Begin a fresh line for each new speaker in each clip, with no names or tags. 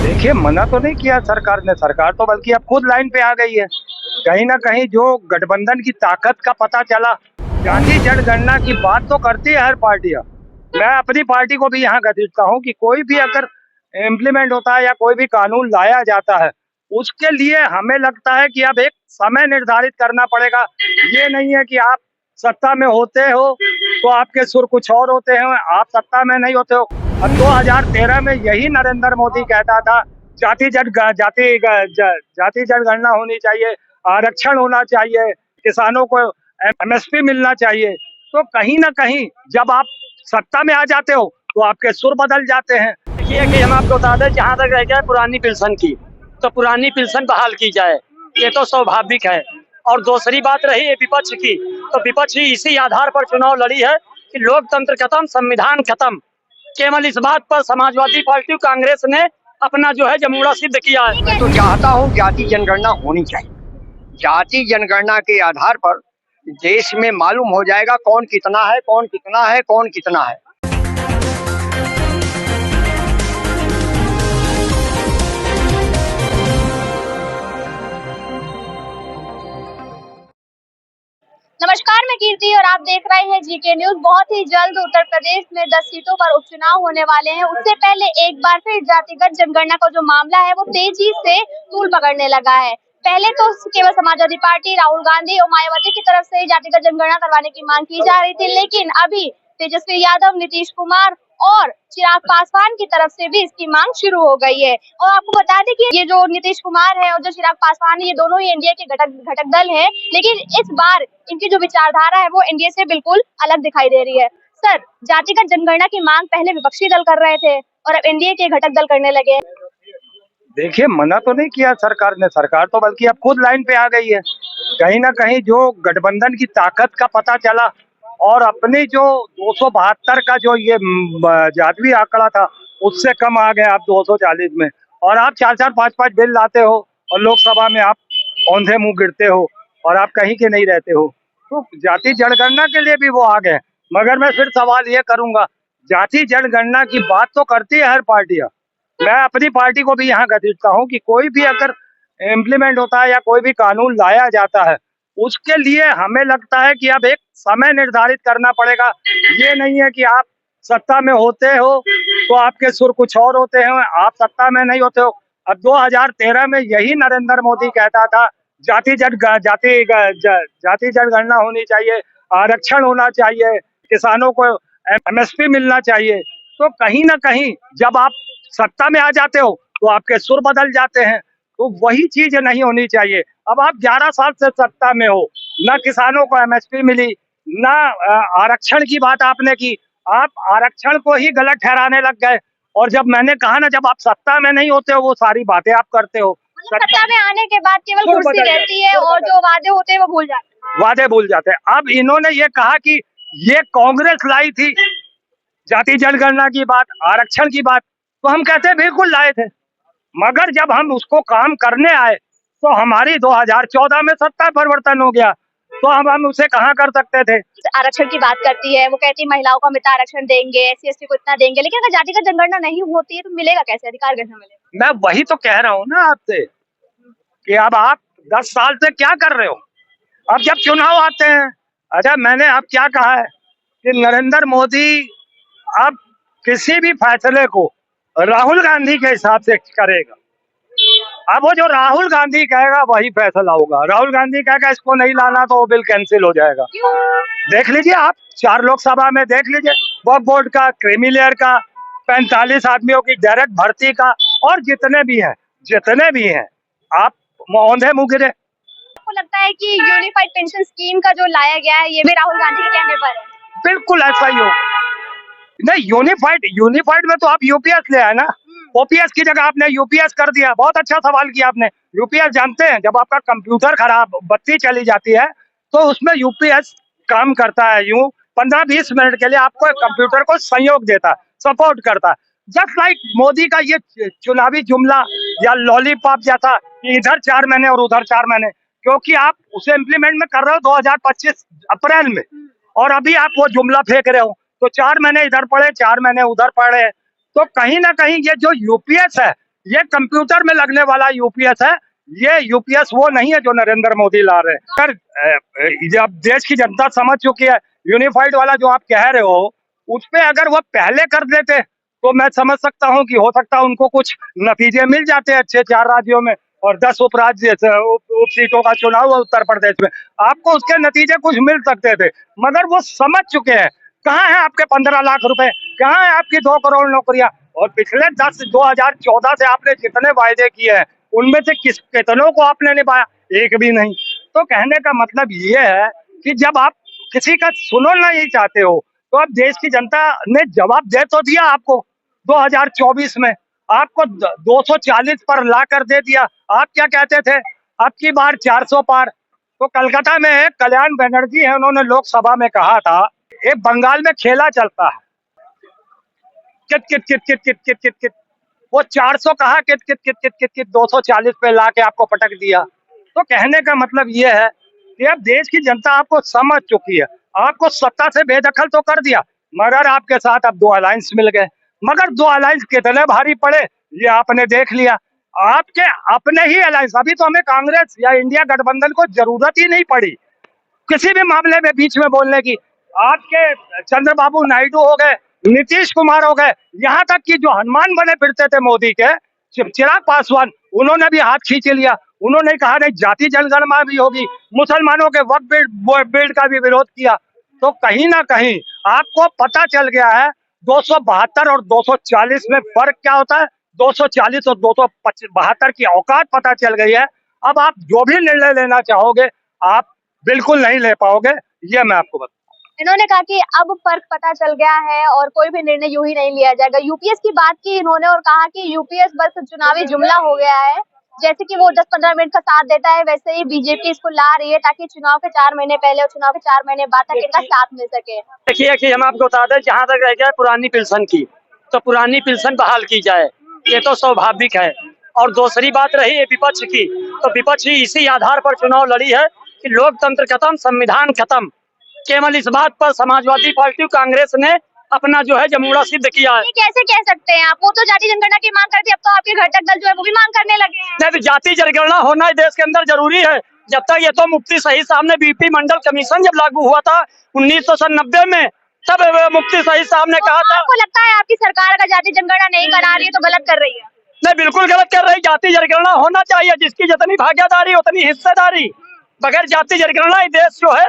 देखिए, मना तो नहीं किया सरकार ने, सरकार तो बल्कि अब खुद लाइन पे आ गई है। कहीं न कहीं जो गठबंधन की ताकत का पता चला, जाति जनगणना की बात तो करती है हर पार्टियाँ। मैं अपनी पार्टी को भी यहाँ घसीटता हूँ कि कोई भी अगर इम्प्लीमेंट होता है या कोई भी कानून लाया जाता है, उसके लिए हमें लगता है कि अब एक समय निर्धारित करना पड़ेगा। ये नहीं है कि आप सत्ता में होते हो, तो आपके सुर कुछ और होते हैं, आप सत्ता में नहीं होते हो। अब 2013 में यही नरेंद्र मोदी कहता था, जाति जनगणना होनी चाहिए, आरक्षण होना चाहिए, किसानों को एमएसपी मिलना चाहिए। तो कहीं न कहीं जब आप सत्ता में आ जाते हो, तो आपके सुर बदल जाते हैं।
देखिए कि हम आपको बता दें, जहाँ तक रह गया पुरानी पेंशन की, तो पुरानी पेंशन बहाल की जाए, ये तो स्वाभाविक है। और दूसरी बात रही है विपक्ष की, तो विपक्ष ही इसी आधार पर चुनाव लड़ी है कि लोकतंत्र खत्म, संविधान खत्म। केवल इस बात पर समाजवादी पार्टी कांग्रेस ने अपना जो है जमूड़ा सिद्ध किया है।
मैं तो चाहता हूँ जाति जनगणना होनी चाहिए। जाति जनगणना के आधार पर देश में मालूम हो जाएगा कौन कितना है, कौन कितना है, कौन कितना है।
नमस्कार, मैं कीर्ति और आप देख रहे हैं जीके न्यूज। बहुत ही जल्द उत्तर प्रदेश में 10 सीटों पर उपचुनाव होने वाले हैं। उससे पहले एक बार फिर जातिगत जनगणना का जो मामला है वो तेजी से तूल पकड़ने लगा है। पहले तो केवल समाजवादी पार्टी, राहुल गांधी और मायावती की तरफ से जातिगत जनगणना करवाने की मांग की जा रही थी, लेकिन अभी तेजस्वी यादव, नीतीश कुमार और चिराग पासवान की तरफ से भी इसकी मांग शुरू हो गई है। और आपको बता दें कि ये जो नीतीश कुमार है और जो चिराग पासवान है, ये दोनों ही एनडीए के घटक दल है, लेकिन इस बार इनकी जो विचारधारा है वो एनडीए से बिल्कुल अलग दिखाई दे रही है। सर, जातिगत जनगणना की मांग पहले विपक्षी दल कर रहे थे और अब एनडीए के घटक दल करने लगे।
देखिए, मना तो नहीं किया सरकार ने, सरकार तो बल्कि अब खुद लाइन पे आ गई है। कहीं न कहीं जो गठबंधन की ताकत का पता चला और अपनी जो 272 का जो ये जादुई आंकड़ा था, उससे कम आ गए आप 240 में। और आप 4-4, 5-5 बिल लाते हो और लोकसभा में आप औंधे मुंह गिरते हो और आप कहीं के नहीं रहते हो। तो जाति जनगणना के लिए भी वो आ गए। मगर मैं फिर सवाल ये करूंगा, जाति जनगणना की बात तो करती है हर पार्टियां। मैं अपनी पार्टी को भी यहाँ घसीटता हूँ कि कोई भी अगर इम्प्लीमेंट होता है या कोई भी कानून लाया जाता है, उसके लिए हमें लगता है कि अब एक समय निर्धारित करना पड़ेगा। ये नहीं है कि आप सत्ता में होते हो, तो आपके सुर कुछ और होते हैं, आप सत्ता में नहीं होते हो। अब 2013 में यही नरेंद्र मोदी कहता था, जाति जनगणना होनी चाहिए, आरक्षण होना चाहिए, किसानों को एमएसपी मिलना चाहिए। तो कहीं ना कहीं जब आप सत्ता में आ जाते हो, तो आपके सुर बदल जाते हैं। तो वही चीज नहीं होनी चाहिए। अब आप 11 साल से सत्ता में हो, ना किसानों को एमएसपी मिली, ना आरक्षण की बात आपने की। आप आरक्षण को ही गलत ठहराने लग गए। और जब मैंने कहा ना, जब आप सत्ता में नहीं होते हो, वो सारी बातें आप करते हो।
सत्ता में आने के बाद केवल कुर्सी रहती है और जो वादे होते हैं वो भूल जाते हैं।
वादे भूल जाते हैं। अब इन्होंने ये कहा कि ये कांग्रेस लाई थी जाति जनगणना की बात, आरक्षण की बात, तो हम कहते हैं बिल्कुल लाए थे। मगर जब हम उसको काम करने आए, तो हमारी 2014 में सत्ता परिवर्तन हो गया, तो हम उसे कहाँ कर सकते थे।
आरक्षण की बात करती है, वो कहती है महिलाओं को मित्र आरक्षण देंगे, एससी एसटी को इतना देंगे, लेकिन अगर जातिगत जनगणना नहीं होती है तो मिलेगा कैसे, अधिकार कैसे मिलेगा?
मैं वही तो कह रहा हूँ ना आपसे कि अब आप 10 साल से क्या कर रहे हो। अब जब चुनाव आते हैं, अच्छा मैंने अब क्या कहा है कि नरेंद्र मोदी अब किसी भी फैसले को राहुल गांधी के हिसाब से करेगा। अब वो जो राहुल गांधी कहेगा वही फैसला होगा। राहुल गांधी कहेगा इसको नहीं लाना, तो वो बिल कैंसिल हो जाएगा। देख लीजिए आप, 4 लोकसभा में देख लीजिए, वक्फ बोर्ड का, क्रीमी लेयर का, 45 आदमियों की डायरेक्ट भर्ती का, और जितने भी हैं आप औंधे मुंह गिरे।
आपको लगता है कि यूनिफाइड पेंशन स्कीम का जो लाया गया है ये भी राहुल गांधी के कहने पर है?
बिल्कुल ऐसा ही हो। नहीं, यूनिफाइड में तो आप यूपीएस ले आए ना, ओपीएस की जगह आपने यूपीएस कर दिया। बहुत अच्छा सवाल किया आपने। यूपीएस जानते हैं, जब आपका कंप्यूटर खराब, बत्ती चली जाती है, तो उसमें यूपीएस काम करता है। यूं 15-20 मिनट के लिए आपको कंप्यूटर को सहयोग देता है, सपोर्ट करता है। जस्ट लाइक मोदी का ये चुनावी जुमला या लॉलीपॉप जैसा कि इधर 4 महीने और उधर 4 महीने, क्योंकि आप उसे इम्प्लीमेंट में कर रहे हो 2025 अप्रैल में, और अभी आप वो जुमला फेंक रहे हो। तो 4 महीने इधर पड़े, 4 महीने उधर पड़े। तो कहीं ना कहीं ये जो यूपीएस है, ये कंप्यूटर में लगने वाला यूपीएस है। ये यूपीएस वो नहीं है जो नरेंद्र मोदी ला रहे हैं। अगर जब देश की जनता समझ चुकी है, यूनिफाइड वाला जो आप कह रहे हो, उस पे अगर वो पहले कर देते तो मैं समझ सकता हूँ कि हो सकता है उनको कुछ नतीजे मिल जाते हैं अच्छे 4 राज्यों में और 10 उप सीटों का चुनाव है उत्तर प्रदेश में, आपको उसके नतीजे कुछ मिल सकते थे। मगर वो समझ चुके हैं कहाँ है आपके 15 लाख रुपए, कहाँ है आपकी 2 करोड़ नौकरियां। और पिछले 2014 से आपने जितने वायदे किए हैं उनमें से कितनों को आपने निभाया? एक भी नहीं। तो कहने का मतलब ये है कि जब आप किसी का सुनो नहीं चाहते हो तो अब देश की जनता ने जवाब दे तो दिया आपको 2024 में, आपको 240 पर ला कर दे दिया। आप क्या कहते थे? अब की बार 400 पार। तो कलकत्ता में कल्याण बनर्जी है, उन्होंने लोकसभा में कहा था, एक बंगाल में खेला चलता है, कित कित कित कित कित कित कित कित, वो 400 कहा, कित कित कित कित कित कित 240 पे ला के आपको पटक दिया। तो कहने का मतलब ये है कि अब देश की जनता आपको समझ चुकी है, आपको सत्ता से बेदखल तो कर दिया, मगर आपके साथ अब 2 अलायंस मिल गए। मगर 2 अलायंस कितने भारी पड़े ये आपने देख लिया। आपके अपने ही अलायंस, अभी तो हमें कांग्रेस या इंडिया गठबंधन को जरूरत ही नहीं पड़ी किसी भी मामले में बीच में बोलने की। आपके चंद्रबाबू नायडू हो गए, नीतीश कुमार हो गए, यहाँ तक कि जो हनुमान बने फिरते थे मोदी के, चिराग पासवान, उन्होंने भी हाथ खींच लिया। उन्होंने कहा नहीं जाति जनगणना भी होगी, मुसलमानों के वक्फ बिल का भी विरोध किया। तो कहीं ना कहीं आपको पता चल गया है 272 और 240 में फर्क क्या होता है। 240 और 272 की औकात पता चल गई है। अब आप जो भी निर्णय लेना चाहोगे आप बिल्कुल नहीं ले पाओगे, ये मैं आपको बता।
इन्होंने कहा कि अब फर्क पता चल गया है और कोई भी निर्णय यूं ही नहीं लिया जाएगा। यूपीएस की बात की इन्होंने और कहा कि यूपीएस बस चुनावी जुमला हो गया है, जैसे कि वो 10-15 मिनट का साथ देता है वैसे ही बीजेपी इसको ला रही है ताकि चुनाव के 4 महीने पहले और चुनाव के 4 महीने बाद तक इनका साथ मिल सके।
देखिए कि हम आपको बता दें, जहाँ तक रह गया पुरानी पेंशन की, तो पुरानी पेंशन बहाल की जाए, ये तो स्वाभाविक है। और दूसरी बात रही है विपक्ष की, तो विपक्ष ही इसी आधार पर चुनाव लड़ी है कि लोकतंत्र खत्म, संविधान खत्म। केवल इस बात पर समाजवादी पार्टी कांग्रेस ने अपना जो है जमूड़ा सिद्ध किया है।
कैसे कह सकते हैं आप? वो तो जाति जनगणना की मांग करती है, अब तो आपके घटक दल जो है वो भी मांग करने लगे हैं।
नहीं, जाति जनगणना होना देश के अंदर जरूरी है। जब तक ये तो मुफ्ती सही साहब ने बीपी मंडल कमीशन जब लागू हुआ था 1990 में, तब मुफ्ती सही साहब ने कहा था।
आपको लगता है आपकी सरकार अगर जाति जनगणना नहीं करा रही है तो गलत कर रही है?
नहीं, बिल्कुल गलत कर रही। जाति जनगणना होना चाहिए, जिसकी जितनी भागीदारी उतनी हिस्सेदारी। बगैर जाति जनगणना देश जो है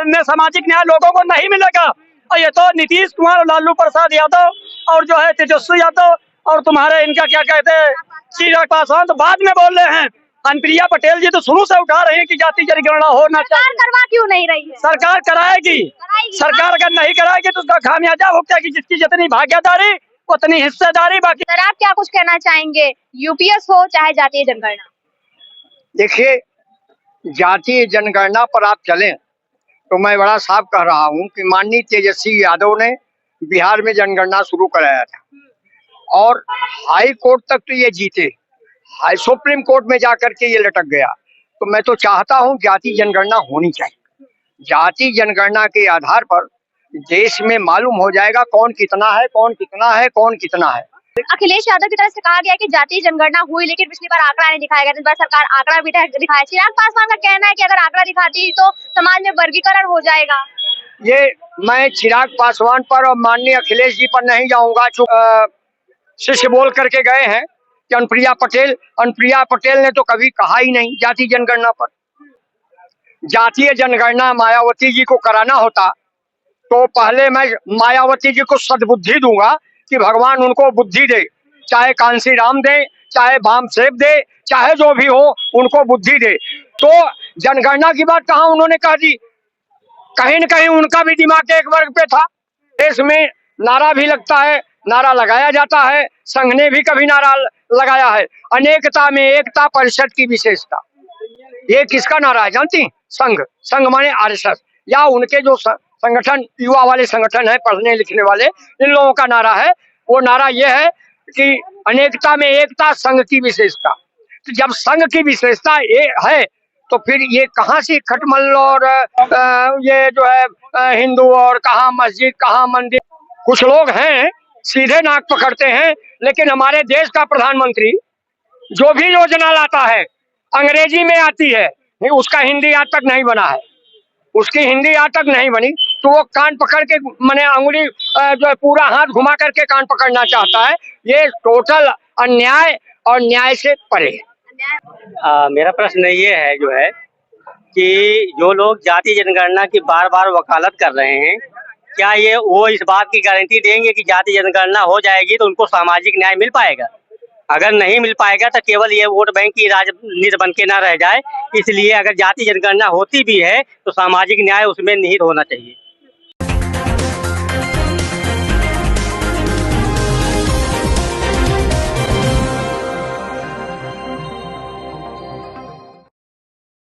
में सामाजिक न्याय लोगों को नहीं मिलेगा। और ये तो नीतीश कुमार, लालू प्रसाद यादव और जो है तेजस्वी यादव और तुम्हारे इनका क्या कहते हैं चिराग पासवान तो बाद में बोल रहे हैं। अनुप्रिया पटेल जी तो शुरू से उठा रहे हैं कि जाति जनगणना होना चाहिए।
सरकार करवा क्यों नहीं रही है?
सरकार कराएगी। सरकार अगर नहीं कराएगी तो उसका खामियाजा भुगतेगी, जिसकी जितनी भागीदारी उतनी हिस्सेदारी। बाकी
सर आप क्या कुछ कहना चाहेंगे, यूपीएस हो चाहे जातीय जनगणना?
देखिए, जातीय जनगणना पर आप चलें तो मैं बड़ा साफ कह रहा हूं कि माननीय तेजस्वी यादव ने बिहार में जनगणना शुरू कराया था और हाई कोर्ट तक तो ये जीते, सुप्रीम कोर्ट में जाकर के ये लटक गया। तो मैं तो चाहता हूं जाति जनगणना होनी चाहिए। जाति जनगणना के आधार पर देश में मालूम हो जाएगा कौन कितना है, कौन कितना है, कौन कितना है।
अखिलेश यादव की तरफ से कहा गया कि जातीय जनगणना हुई लेकिन पिछली बार आंकड़ा नहीं दिखाया गया, इस बार सरकार आंकड़ा भी दिखाया। चिराग पासवान का कहना है कि अगर आंकड़ा दिखाती तो समाज में वर्गीकरण हो जाएगा।
ये मैं चिराग पासवान पर और माननीय अखिलेश जी पर नहीं जाऊंगा। शिष्य बोल करके गए हैं कि अनुप्रिया पटेल ने तो कभी कहा ही नहीं जाति जनगणना पर। जातीय जनगणना मायावती जी को कराना होता तो पहले मैं मायावती जी को सद्बुद्धि दूंगा कि भगवान उनको बुद्धि दे, चाहे कांसी राम दे, चाहे वामसेव दे, चाहे जो भी हो उनको बुद्धि दे। तो जनगणना की बात कहाँ उन्होंने कह दी? कहीं न कहीं उनका भी दिमाग एक वर्ग पे था। देश में नारा भी लगता है, नारा लगाया जाता है, संघ ने भी कभी नारा लगाया है, अनेकता में एकता परिषद की विशेषता। ये किसका नारा है जानती? संघ माने आरएसएस या उनके जो संगठन, युवा वाले संगठन है, पढ़ने लिखने वाले, इन लोगों का नारा है। वो नारा ये है कि अनेकता में एकता, संघ की विशेषता। तो जब संघ की विशेषता ये है तो फिर ये कहाँ से खटमल और ये जो है हिंदू और कहाँ मस्जिद कहाँ मंदिर। कुछ लोग हैं सीधे नाक पकड़ते हैं। लेकिन हमारे देश का प्रधानमंत्री जो भी योजना लाता है अंग्रेजी में आती है, उसका हिंदी आज तक नहीं बना है, उसकी हिंदी आज तक नहीं बनी, तो वो कान पकड़ के मैंने अंगुली जो है पूरा हाथ घुमा करके कान पकड़ना चाहता है। ये टोटल अन्याय और न्याय से परे है।
मेरा प्रश्न ये है जो है कि जो लोग जाति जनगणना की बार बार वकालत कर रहे हैं, क्या ये वो इस बात की गारंटी देंगे कि जाति जनगणना हो जाएगी तो उनको सामाजिक न्याय मिल पाएगा? अगर नहीं मिल पाएगा तो केवल ये वोट बैंक की राजनीति बन के ना रह जाए। इसलिए अगर जाति जनगणना होती भी है तो सामाजिक न्याय उसमें निहित होना चाहिए।